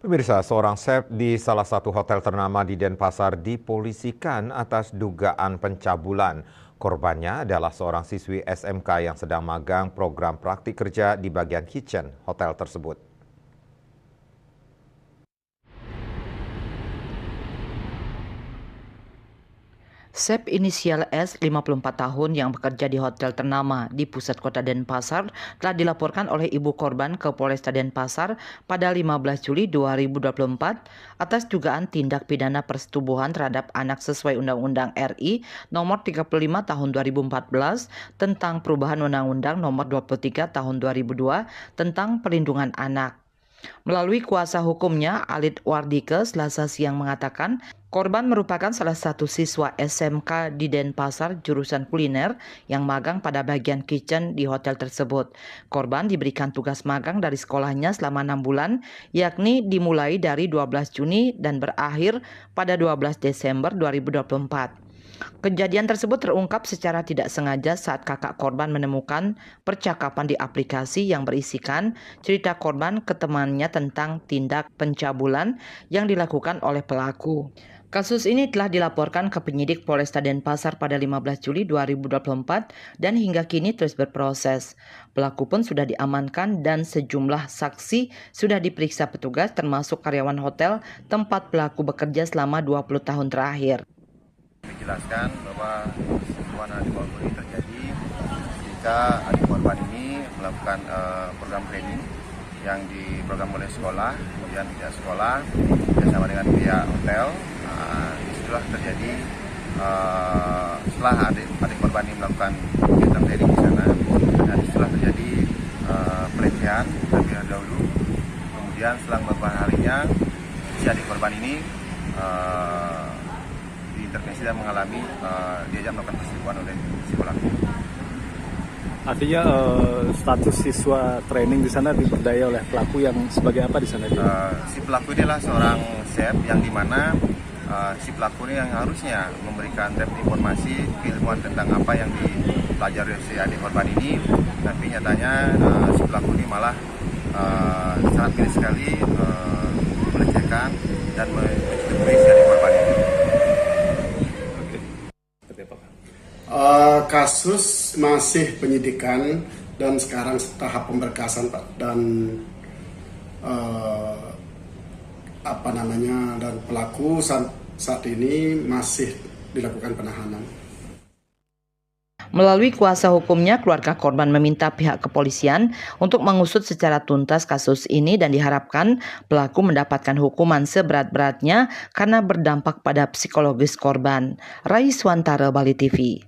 Pemirsa, seorang chef di salah satu hotel ternama di Denpasar dipolisikan atas dugaan pencabulan. Korbannya adalah seorang siswi SMK yang sedang magang program praktik kerja di bagian kitchen hotel tersebut. Sep inisial S, 54 tahun yang bekerja di hotel ternama di pusat kota Denpasar telah dilaporkan oleh ibu korban ke Polresta Denpasar pada 15 Juli 2024 atas dugaan tindak pidana persetubuhan terhadap anak sesuai Undang-Undang RI nomor 35 tahun 2014 tentang perubahan Undang-Undang nomor 23 tahun 2002 tentang perlindungan anak. Melalui kuasa hukumnya, Alit Wardike Selasa siang mengatakan korban merupakan salah satu siswa SMK di Denpasar jurusan kuliner yang magang pada bagian kitchen di hotel tersebut. Korban diberikan tugas magang dari sekolahnya selama 6 bulan, yakni dimulai dari 12 Juni dan berakhir pada 12 Desember 2024. Kejadian tersebut terungkap secara tidak sengaja saat kakak korban menemukan percakapan di aplikasi yang berisikan cerita korban ke temannya tentang tindak pencabulan yang dilakukan oleh pelaku. Kasus ini telah dilaporkan ke penyidik Polresta Denpasar pada 15 Juli 2024 dan hingga kini terus berproses. Pelaku pun sudah diamankan dan sejumlah saksi sudah diperiksa petugas termasuk karyawan hotel tempat pelaku bekerja selama 20 tahun terakhir. Dijelaskan bahwa peristiwa di bawah ini terjadi jika adik korban ini melakukan program training yang diprogram oleh sekolah, kemudian pihak sekolah bersama dengan pihak hotel. Disitulah terjadi setelah adik korban ini melakukan kegiatan training di sana, dan disitulah terjadi pelecehan terlebih dahulu. Kemudian setelah beberapa harinya si adik korban ini diintervensi dan mengalami diajak melakukan perselingkuhan oleh si pelaku. Artinya status siswa training di sana diperdaya oleh pelaku yang sebagai apa di sana? Si pelaku ini adalah seorang chef yang dimana si pelaku ini yang harusnya memberikan informasi keilmuan tentang apa yang dipelajari si adik korban ini, tapi nyatanya si pelaku ini malah sangat miris sekali melecehkan dan mencetuskan si adik korban ini. Kasus masih penyidikan dan sekarang tahap pemberkasan, Pak, dan dan pelaku saat ini masih dilakukan penahanan. Melalui kuasa hukumnya, keluarga korban meminta pihak kepolisian untuk mengusut secara tuntas kasus ini dan diharapkan pelaku mendapatkan hukuman seberat-beratnya karena berdampak pada psikologis korban. Raiswantara, Bali TV.